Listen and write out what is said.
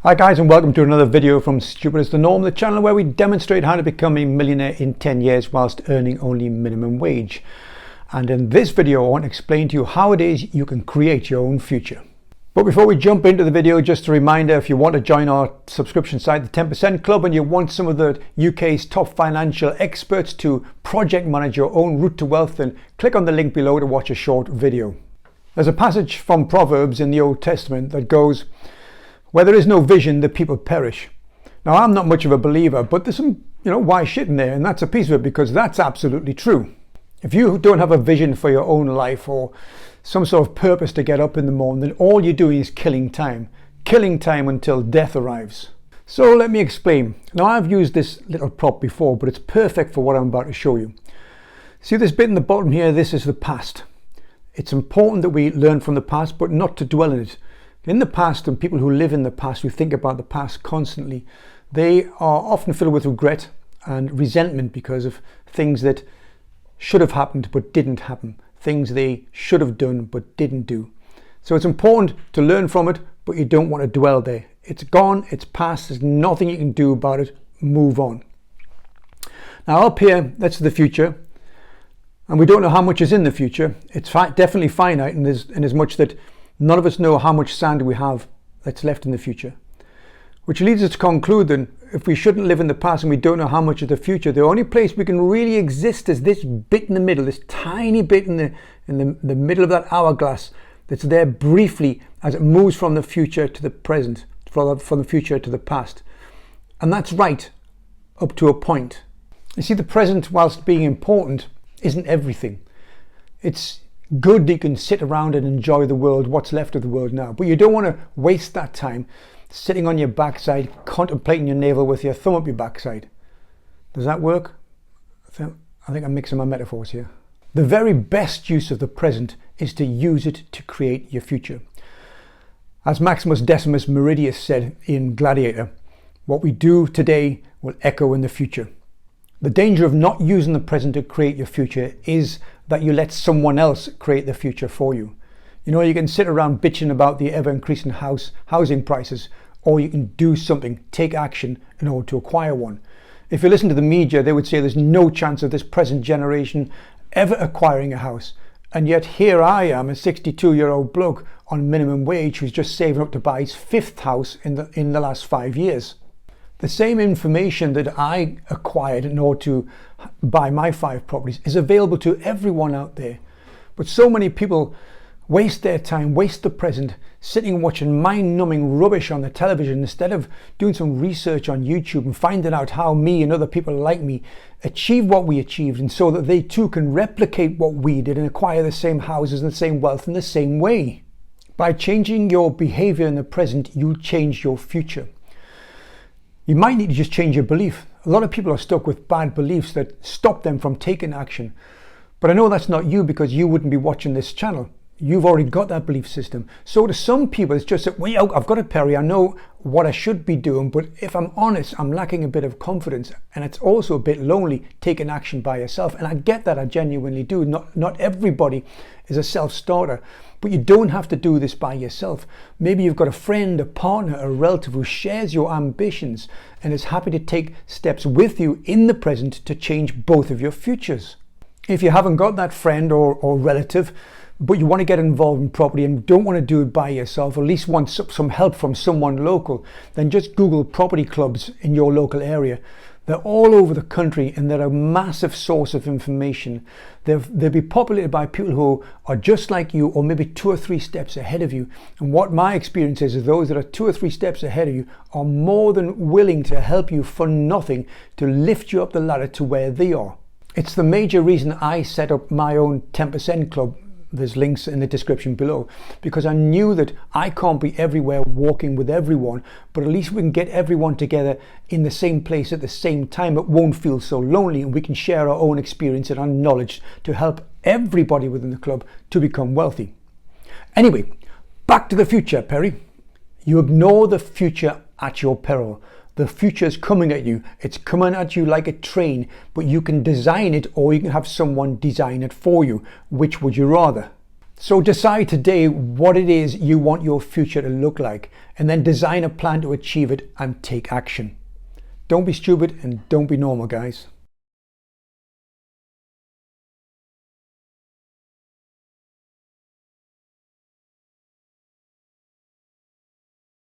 Hi guys, and welcome to another video from Stupid as the Norm, the channel where we demonstrate how to become a millionaire in 10 years whilst earning only minimum wage. And in this video I want to explain to you how it is you can create your own future. But before we jump into the video, just a reminder, if you want to join our subscription site, the 10% Club, and you want some of the UK's top financial experts to project manage your own route to wealth, then click on the link below to watch a short video. There's a passage from Proverbs in the Old Testament that goes, "Where there is no vision, the people perish." Now, I'm not much of a believer, but there's some, wise shit in there, and that's a piece of it because that's absolutely true. If you don't have a vision for your own life or some sort of purpose to get up in the morning, then all you're doing is killing time until death arrives. So let me explain. Now, I've used this little prop before, but it's perfect for what I'm about to show you. See this bit in the bottom here? This is the past. It's important that we learn from the past, but not to dwell in it. In the past, and people who live in the past, who think about the past constantly, they are often filled with regret and resentment because of things that should have happened but didn't happen, things they should have done but didn't do. So it's important to learn from it, but you don't want to dwell there. It's gone, it's past, there's nothing you can do about it, move on. Now up here, that's the future, and we don't know how much is in the future. It's definitely finite, and as much that none of us know how much sand we have that's left in the future. Which leads us to conclude that if we shouldn't live in the past and we don't know how much of the future, the only place we can really exist is this bit in the middle, this tiny bit in the middle of that hourglass that's there briefly as it moves from the future to the present, from the future to the past. And that's right, up to a point. You see, the present, whilst being important, isn't everything. It's good that you can sit around and enjoy the world, what's left of the world now, but you don't want to waste that time sitting on your backside contemplating your navel with your thumb up your backside. Does that work? I think I'm mixing my metaphors here. The very best use of the present is to use it to create your future. As Maximus Decimus Meridius said in Gladiator, what we do today will echo in the future. The danger of not using the present to create your future is that you let someone else create the future for you. You can sit around bitching about the ever-increasing housing prices, or you can do something, take action in order to acquire one. If you listen to the media, they would say there's no chance of this present generation ever acquiring a house. And yet here I am, a 62-year-old bloke on minimum wage who's just saving up to buy his 5th house in the last 5 years. The same information that I acquired in order to buy my 5 properties is available to everyone out there. But so many people waste their time, waste the present, sitting watching mind-numbing rubbish on the television instead of doing some research on YouTube and finding out how me and other people like me achieve what we achieved, and so that they too can replicate what we did and acquire the same houses and the same wealth in the same way. By changing your behavior in the present, you change your future. You might need to just change your belief. A lot of people are stuck with bad beliefs that stop them from taking action. But I know that's not you, because you wouldn't be watching this channel. You've already got that belief system. So to some people, it's just that, well, I've got it, Perry. I know what I should be doing. But if I'm honest, I'm lacking a bit of confidence. And it's also a bit lonely taking action by yourself. And I get that, I genuinely do. Not everybody is a self-starter. But you don't have to do this by yourself. Maybe you've got a friend, a partner, a relative who shares your ambitions and is happy to take steps with you in the present to change both of your futures. If you haven't got that friend or relative, but you want to get involved in property and don't want to do it by yourself, or at least want some help from someone local, then just Google property clubs in your local area. They're all over the country, and they're a massive source of information. They'll be populated by people who are just like you, or maybe 2 or 3 steps ahead of you. And what my experience is those that are 2 or 3 steps ahead of you are more than willing to help you for nothing to lift you up the ladder to where they are. It's the major reason I set up my own 10% club. There's links in the description below, because I knew that I can't be everywhere walking with everyone, but at least we can get everyone together in the same place at the same time. It won't feel so lonely, and we can share our own experience and our knowledge to help everybody within the club to become wealthy. Anyway, back to the future, Perry. You ignore the future at your peril. The future is coming at you. It's coming at you like a train, but you can design it, or you can have someone design it for you. Which would you rather? So decide today what it is you want your future to look like, and then design a plan to achieve it and take action. Don't be stupid and don't be normal, guys.